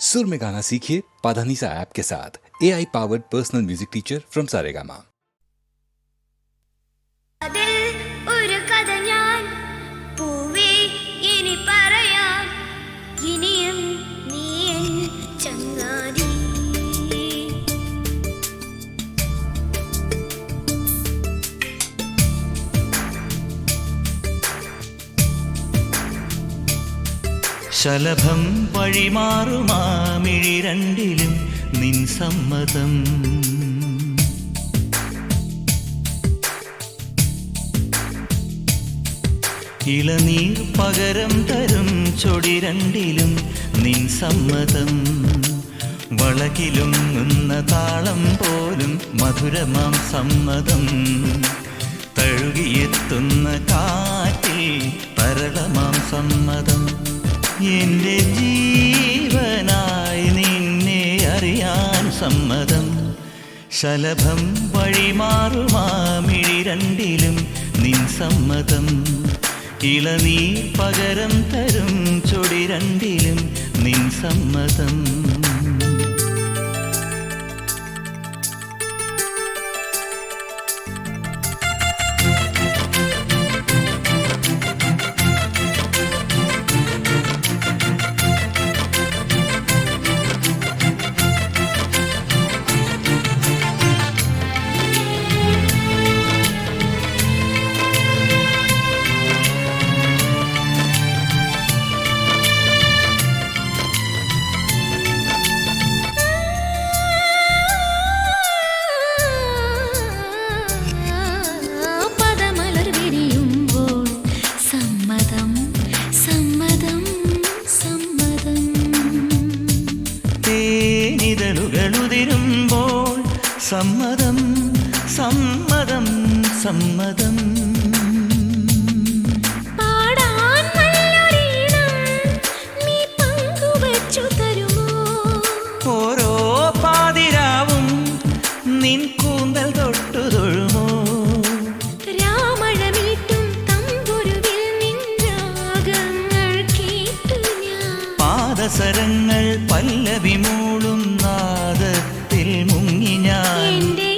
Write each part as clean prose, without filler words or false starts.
सुर में गाना सीखिए पाधानीसा ऐप के साथ। AI powered personal music teacher from Saregama. അതിൽ ഒരു കഥ ഞാൻ പൂവേ ഇനി പറയാം, ഇനിയും നീ എൻ ചങ്ങാതി. ശലഭം വഴിമാറുമാമിഴി രണ്ടിലും നിൻ സമ്മതം. ഇളനീർ പകരം തരും ചൊടി രണ്ടിലും നിൻ സമ്മതം. വളകിലും നിന്ന താളം പോലും മധുരമാം സമ്മതം. തഴുകിയെത്തുന്ന കാറ്റിൽ തരളമാം സമ്മതം. എന്റെ ജീവനായി നിന്നെ അറിയാൻ സമ്മതം. ശലഭം വഴിമാറുമാമിഴി രണ്ടിലും നിൻ സമ്മതം. ഇളനീർ പകരം തരും ചൊടി രണ്ടിലും നിൻ സമ്മതം. തേനിതളുകളുതിരുമ്പോൾ സമ്മതം സമ്മതം സമ്മതം. പാടാൻ നല്ലൊരീണം നീ പങ്കുവച്ചു തരുമോ? ഓരോ പാതിരാവും നിൻ കൂന്തൽ തൊട്ടു തൊഴുമോ? രാമഴമീട്ടും തമ്പുരുവിൽ നിൻ രാഗങ്ങൾ കേട്ടു ഞാൻ. പാദസരങ്ങൾ പല്ലവി മൂളും നാദത്തിൽ മുങ്ങി ഞാൻ. എന്റെ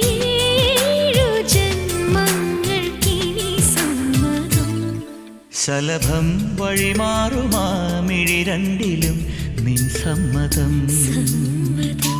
ഏഴു ജന്മങ്ങൾക്കിനി സമ്മതം. ശലഭം വഴിമാറുമാമിഴി രണ്ടിലും നിൻ സമ്മതം. സമ്മതം.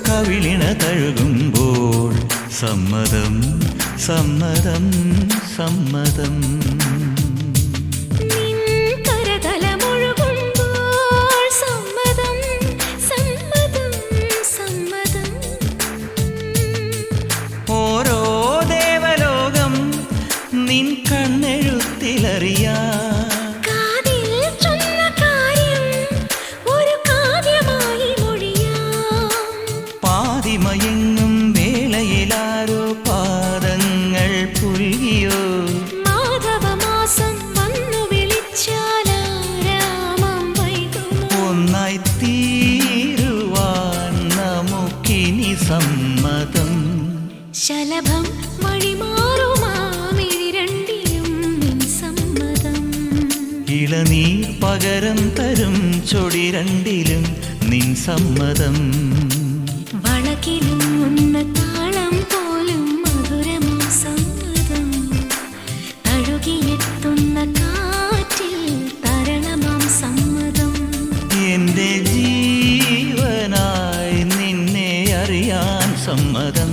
കവിളിണ തഴുകുമ്പോൾ സമ്മതം സമ്മതം സമ്മതം. നിൻ കരതലമൊഴുകുമ്പോൾ സമ്മതം സമ്മതം സമ്മതം. ഓരോ ദേവലോകം നിൻ കണ്ണെഴുത്തിലറിയാം. കാതിൽ ചൊന്ന കാര്യം ഒരു കാവ്യമായി മൊഴിയാം. പാതിമയങ്ങും വേളയിലാരോ പാദങ്ങൾ പുൽകിയോ? മാധവമാസം വന്നു വിളിച്ചാലാരാമം വൈകുമോ? ഒന്നായി തീരുവാൻ നമുക്കിനി സമ്മതം. ശലഭം വഴിമാറുമാമിഴി രണ്ടിലും നിൻ സമ്മതം. ഇളനീർ പകരം തരും ചൊടി രണ്ടിലും നിൻ സമ്മതം. വളകിലും ഉന്ന താളം പോലും മധുരമാം സമ്മതം. തഴുകിയെത്തുന്ന കാറ്റിൽ തരളമാം സമ്മതം. എന്റെ ജീവനായി നിന്നെ അറിയാൻ സമ്മതം.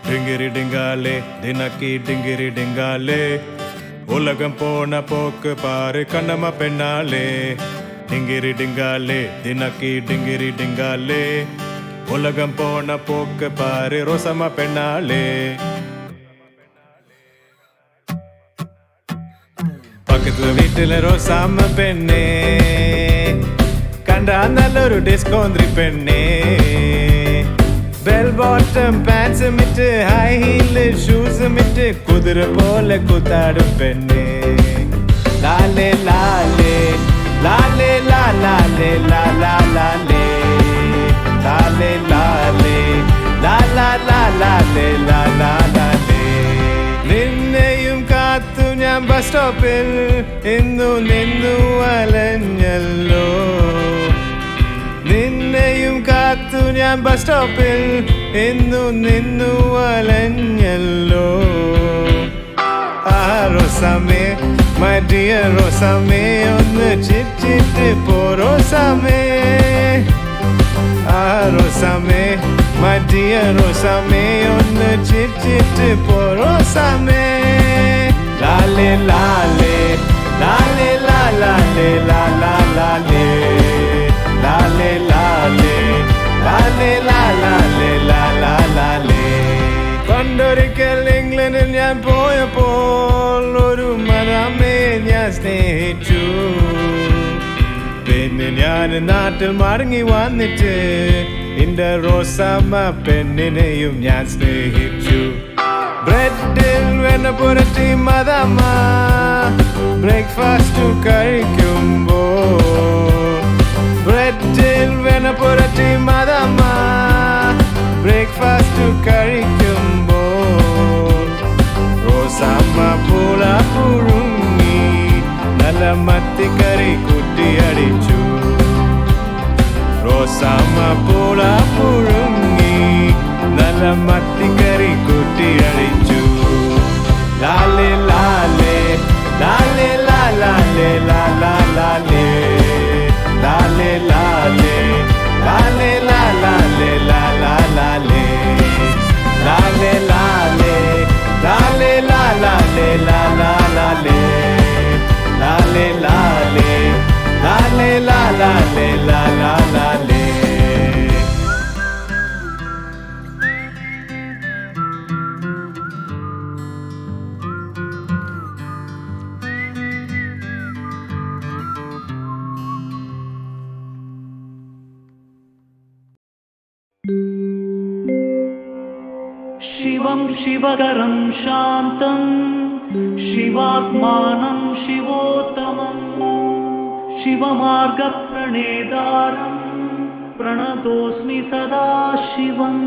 டிங்கிரி டிங்காலே தினக்கி டிங்கிரி டிங்காலே உலகம் போன போக்கு பாரு கண்ணம்மா பெண்ணாலே டிங்கிரி டிங்காலே தினக்கி டிங்கிரி டிங்காலே உலகம் போன போக்கு பாரு ரோசம்மா பெண்ணாலே பக்கத்து வீட்டுல ரோசாம பெண்ணே கண்டா நல்லொரு டிஸ்கோந்திரி பெண்ணே பெல் பாட்டம் பேண்ட்ஸ் மிட்டு ஹை ஹீல் ஷூஸ் மிட்டு குதிரை போல குத்தாடும் பெண்ணே லாலே லாலே லாலே லாலே லாலே லாலே லாலே லாலே ലാലാ ലാലേ ലാലാ ലാലേ നിന്നെയും കാത്തു ഞാൻ ബസ് സ്റ്റോപ്പിൽ ഇന്നു നിന്നു അലഞ്ഞല്ലോ നിന്നെയും കാത്തു ഞാൻ ബസ് സ്റ്റോപ്പിൽ ഇന്നു നിന്നു അലഞ്ഞല്ലോ ആ റോസാമേ മൈ ഡിയർ റോസാമേ ഒന്ന് ചിരിച്ചിട്ട് പോ റോസാമേ ആ റോസാമേ മൈ ഡിയർ റോസാമേ ഒന്ന് ചിരിച്ചിട്ട് പോ റോസാമേ ലാലേ ലാലേ ലാലേ ലാലേ ലാലാ ലാലേ ലാലേ ലാലേ ലാലേ ലാലേ ലാലാ ലാലേ പണ്ടൊരിക്കൽ ഇംഗ്ലണ്ടിൽ ഞാൻ പോയപ്പോൾ ഒരു മരമേ ഞാൻ സ്നേഹിച്ചു പിന്നെ ഞാൻ നാട്ടിൽ മടങ്ങി വന്നിട്ട് എന്റെ റോസാമ്മ പെണ്ണിനെയും ഞാൻ സ്നേഹിച്ചു ബ്രെഡിൽ വെണ്ണ പുരട്ടി മദമ്മ ബ്രേക്ക്ഫാസ്റ്റ് കഴിക്കുമ്പോ ബ്രെഡിൽ വെണ്ണ പുരട്ടി മദമ്മ ബ്രേക്ക്ഫാസ്റ്റ് കഴിക്കുമ്പോ റോസാമ്മ പൂള പുഴുങ്ങി നല്ല മത്തിക്കറി കുട്ടിയടിച്ചു റോസാമ്മ പൂള പുഴുങ്ങി നല്ല മത്തിക്കറി കുട്ടിയടിച്ചു ലാലേ ലാലേ ലാലേ ലാലേ ലാലാ ലാലേ ലാലേ ലാലേ ലാലേ ലാലേ ലാലാ ലാലേ ലാലേ ലാലേ ലാലേ ലാലേ ലാലാ ലാലേ ലാലേ ലാലേ ലാലേ ലാലേ ലാലാ ലാലേ शिवं शिवकरं शान्तं शिवात्मानं शिवोत्तमं शिवमार्गप्रणेतारं प्रणतोऽस्मि सदा शिवम्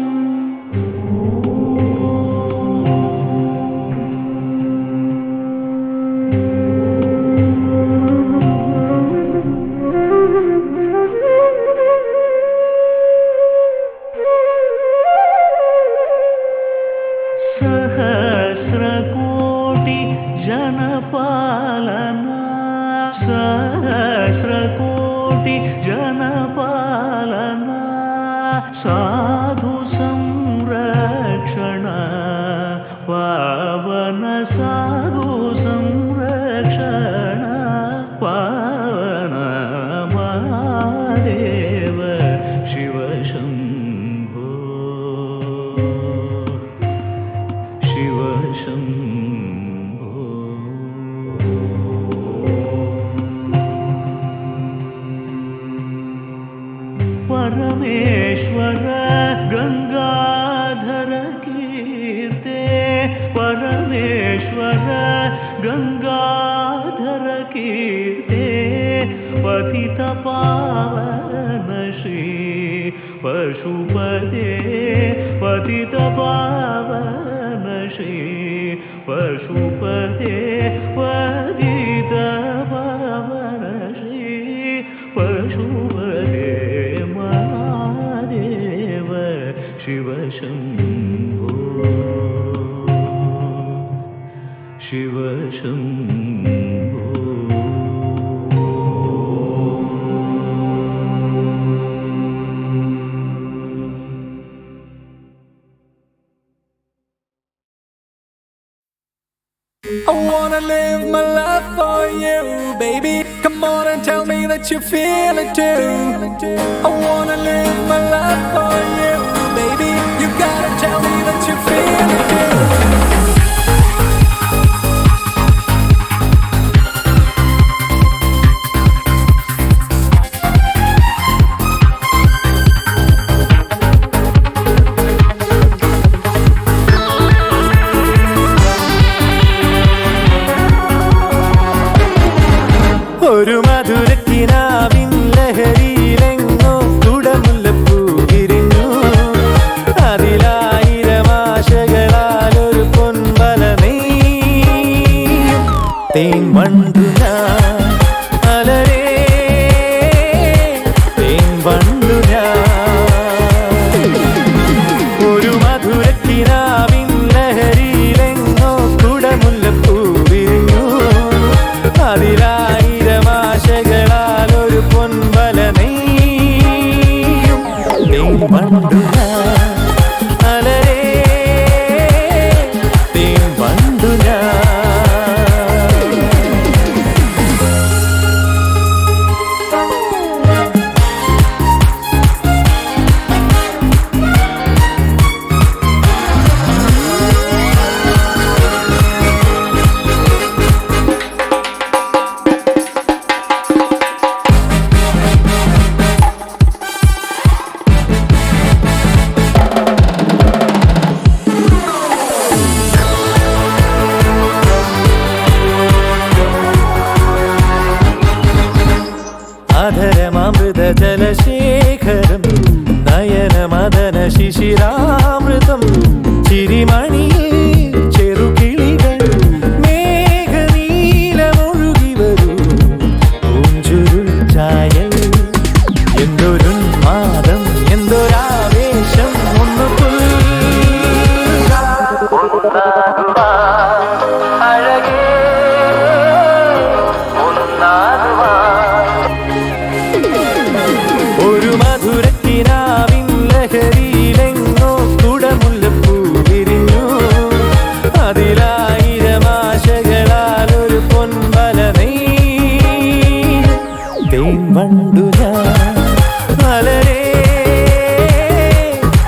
सहस्रकोटि जनपालना सहस्रकोटि जनपालना साधु संरक्षण पावन साधु संरक्षण पावन महादेव शिव शम्भो शिव शम्भो परमेश्वर गंगाधर कीर्ते परमेश्वर गंगाधर कीर्ते पतित पावन श्री पशुपते पतित पावन श्री पशुपते पतित पावन Shri पशुपते Mahadev Shiv Shambho Shiv Shambho I wanna live my life for you, baby. Come on and tell me that you feel it too. I wanna live my life for you, baby. You gotta tell me that you feel it too. ഒരു മധുരക്കിനാവിൻ ലഹരിയിലെങ്ങോ കുടമുല്ലപ്പൂ വിരിഞ്ഞു അതിലായിരം ആശകളാൽ ഒരു പൊൻവല നെയ്യും തേൻ വണ്ടു ഞാൻ അലരേ തേൻ വണ്ടു ഞാൻ ഒരു മധുരക്കിനാവിൻ ലഹരിയിലെങ്ങോ കുടമുല്ലപ്പൂ വിരിഞ്ഞു അതിലായിരം ആശകളാൽ ഒരു പൊൻവല നെയ്യും തേൻ വണ്ടു ഞാൻ അലരേ തേൻ വണ്ടു ഞാൻ അധരമൃത ജലശേഖരം നയനമദന ശിശിരാമൃതം ചിരിമണിയിൽ ചെറുകിളികൾ മേഘനീലമൊഴുകി വരൂ പൂഞ്ചുരുൾ ചായൽ എന്തൊരുന്മാദം എന്തൊരാവേശം ഒന്ന് അഴകേ ഒരു മധുരക്കിനാവിൻ ലഹരിയിലെങ്ങോ കുടമുല്ലപ്പൂ വിരിഞ്ഞു അതിലായിരം ആശകളാൽ ഒരു പൊൻവല നെയ്യും തേൻ വണ്ടു ഞാൻ അലരേ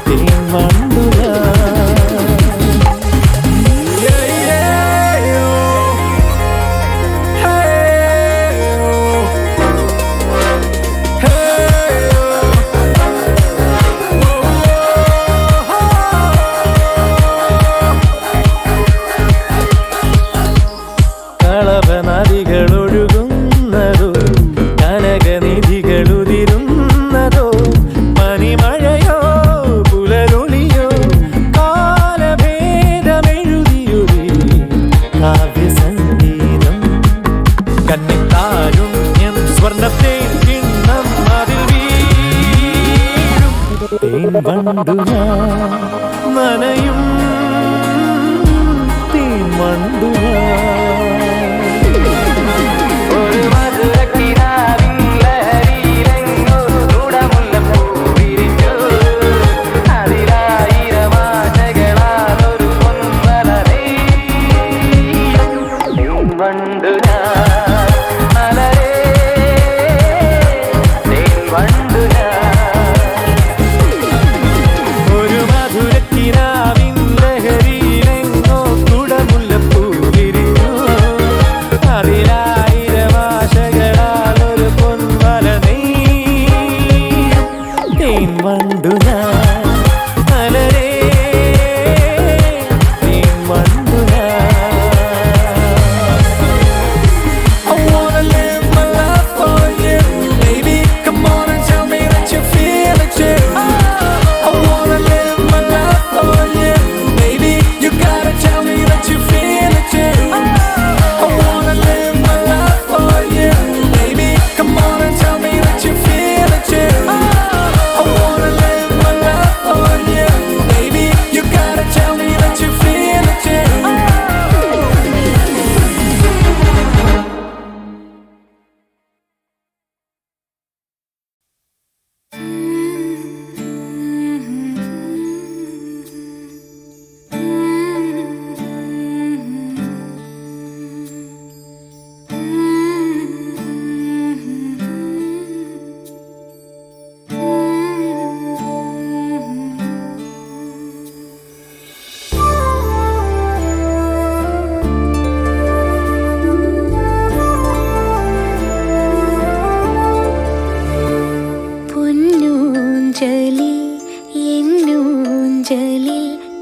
തേൻ വണ്ടു കളവനദികളൊഴുകുന്നതോ കനകനിധികളുതിരുന്നതോ പനിമഴയോ പുലരൊളിയോ കാലഭേദമെഴുതിയൊരു കാവ്യസംഗീതം കന്നിത്താരുണ്യം സ്വർണ്ണത്തെ കിണ്ണം അതിൽ വീഴും തേൻ വണ്ടു ഞാൻ നനയും തേൻ വണ്ടു ഒരു മധുരക്കിനാവിൻ ലഹരിയിലെങ്ങോ കുടമുല്ലപ്പൂ വിരിഞ്ഞു അതിലായിരം ആശകളാൽ ഒരു പൊൻവല നെയ്യും തേൻ വണ്ടു ഞാൻ അലരേ തേൻ വണ്ടു ഞാൻ ഒരു മധുര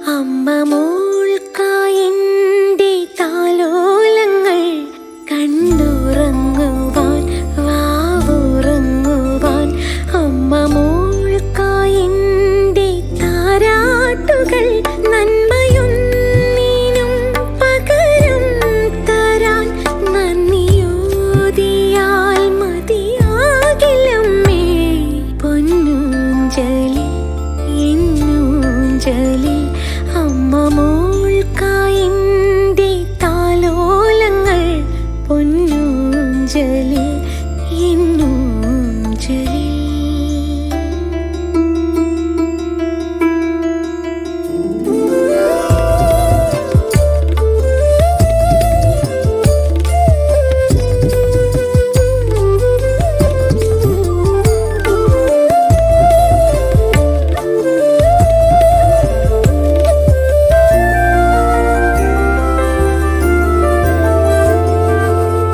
അമ്മ മോൾക്കായെന്റെ താലോലങ്ങൾ കണ്ടുറങ്ങുവാൻ വാവുറങ്ങുവാൻ അമ്മ മോൾക്കായെന്റെ താരാട്ടുകൾ നന്മയൊന്നിനും പകരം തരാൻ നന്ദിയോതിയാൽ മതിയാകില്ലമ്മേ പൊന്നൂഞ്ചലിൽ എന്നൂഞ്ചലിൽ അമ്മ മോൾക്കായെന്റെ താലോലങ്ങൾ പൊന്നൂഞ്ചലിൽ എന്നൂഞ്ചലിൽ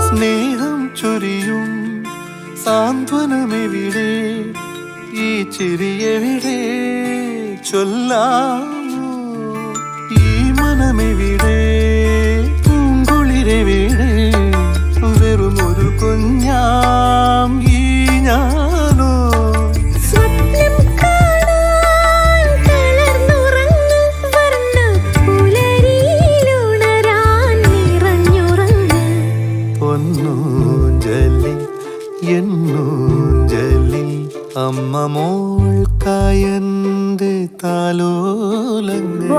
സ്നേഹം ചൊരിയും സാന്ത്വനമെവിടെ ഈ ചിരിയെവിടെ ചൊല്ലാമോ ഈ മനമെവിടെ പൂങ്കുളിരെവിടെ വെറുമൊരു കുഞ്ഞാം ഈ ഞാനോ സ്വപ്നം കാണാൻ തളർന്നുറങ്ങ് വർണ്ണപ്പുലരിയിലുണരാൻ നിറഞ്ഞുറങ്ങ് പൊന്നൂഞ്ചലിൽ എന്നൂഞ്ചലിൽ അമ്മ മോൾക്കായന്റെ താലോലങ്ങൾ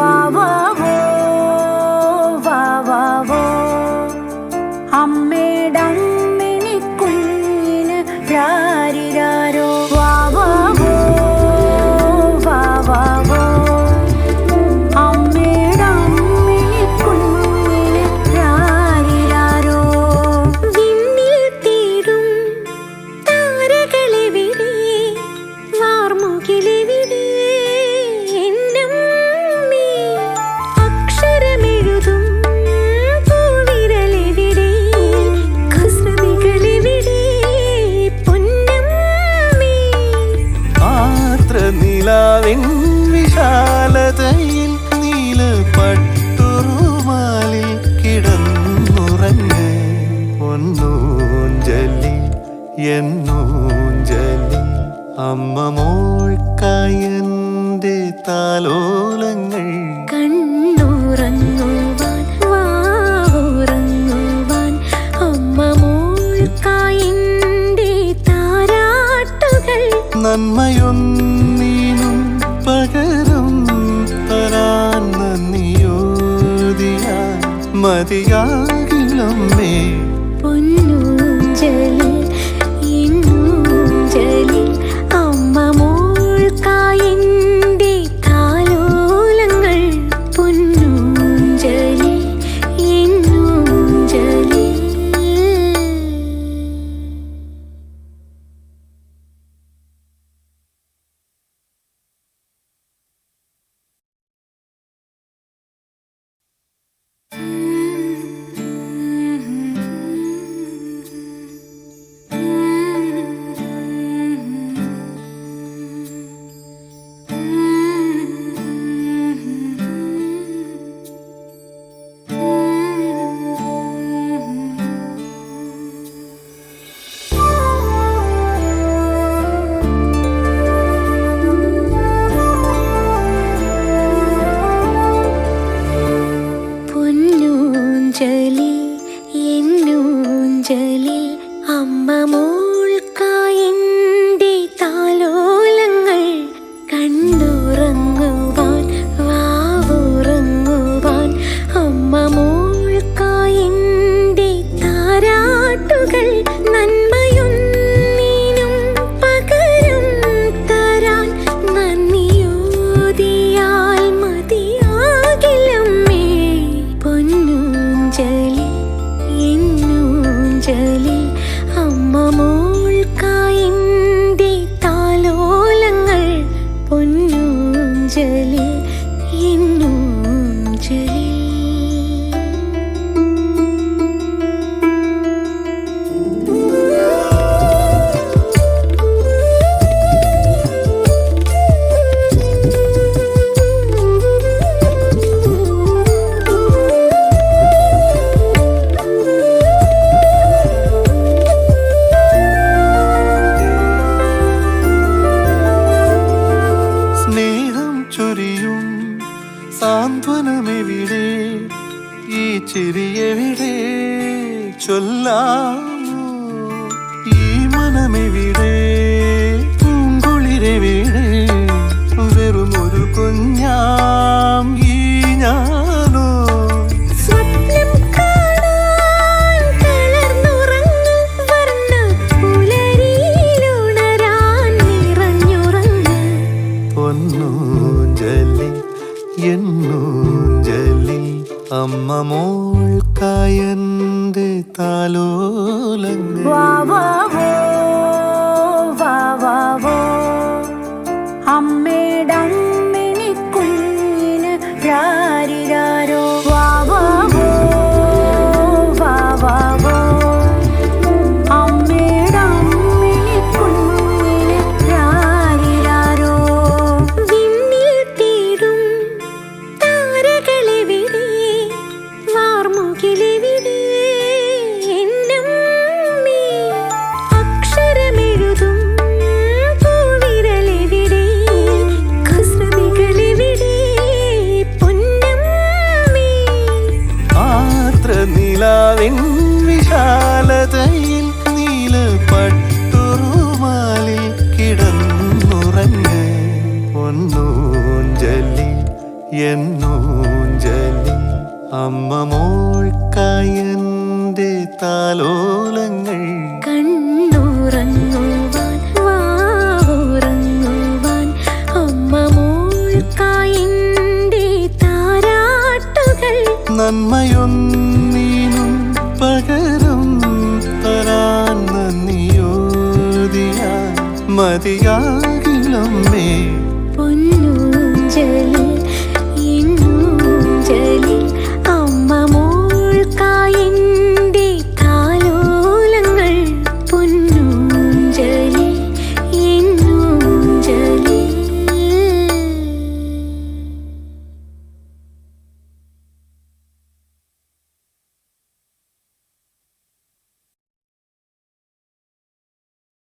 അമ്മേടമ്മിണി കുഞ്ഞിന് രാരിരാരോ അമ്മേടമ്മിണി കുഞ്ഞിന് രാരിരാരോ വിണ്ണിൽ തീരും താരകളെവിടെ വാർമുകിലെവിടെ എന്നമ്മേ അക്ഷരമെഴുതും പൂവിരലെവിടെ കുസൃതികളെവിടെ പൊന്നമ്മേ ആർദ്ര നിലാവിൻ വിശാലതയിൽ നീല പട്ടുറുമാലിൽ കിടന്നുറങ്ങ് പൊന്നൂഞ്ചലിൽ എന്നൂഞ്ചലിൽ അമ്മ മോൾക്കായന്റെ താലോലങ്ങൾ കണ്ണുറങ്ങുവാൻ വാവുറങ്ങുവാൻ അമ്മ മോൾക്കായെന്റെ താരാട്ടുകൾ നന്മയൊന്നീനും പകരം തരാൻ നന്ദിയോതിയാൽ മതിയാകില്ലമ്മേ പൊന്നൂഞ്ചലിൽ എന്നൂഞ്ചലിൽ അമ്മ മോൾക്കായെന്റെ താലോലങ്ങൾ പൊന്നൂഞ്ചലിൽ എന്നൂഞ്ചലിൽ സാന്ത്വനമെവിടെ ഈ ചിരിയെവിടെ ചൊല്ലാമോ ഈ മനമെവിടെ പൂങ്കുളിരെവിടെ വെറുമൊരു കുഞ്ഞാം ഈ ഞാനോ സ്വപ്നം കാണാൻ തളർന്നുറങ്ങ് വർണ്ണപ്പുലരിയിലുണരാൻ നിറഞ്ഞുറങ്ങ് പൊന്നൂഞ്ചലിൽ എന്നൂഞ്ചലിൽ അമ്മ മോൾക്കായന്റെ താലോലങ്ങൾ അമ്മേടമ്മിണി കുഞ്ഞിന് രാരിരാരോ അമ്മേടമ്മിണി കുഞ്ഞിന് രാരിരാരോ വിണ്ണിൽ തീരും താരകളെവിടെ വാർമുകിലെവിടെ എന്നമ്മേ അക്ഷരമെഴുതും പൂവിരലെവിടെ കുസൃതികളെവിടെ പൊന്നമ്മേ ആർദ്രനിലാവിൻ വിശാലതയിൽ നീല പട്ടുറുമാലിൽ കിടന്നുറങ്ങ് പൊന്നൂഞ്ചലിൽ എന്നൂഞ്ചലിൽ അമ്മ മോൾക്കായന്റെ താലോലങ്ങൾ കണ്ണുറങ്ങുവാൻ വാവുറങ്ങുവാൻ അമ്മ മോൾക്കായെന്റെ താരാട്ടുകൾ നന്മയൊന്നീനും പകരം തരാൻ നന്ദിയോദിയാൻ മതിയാ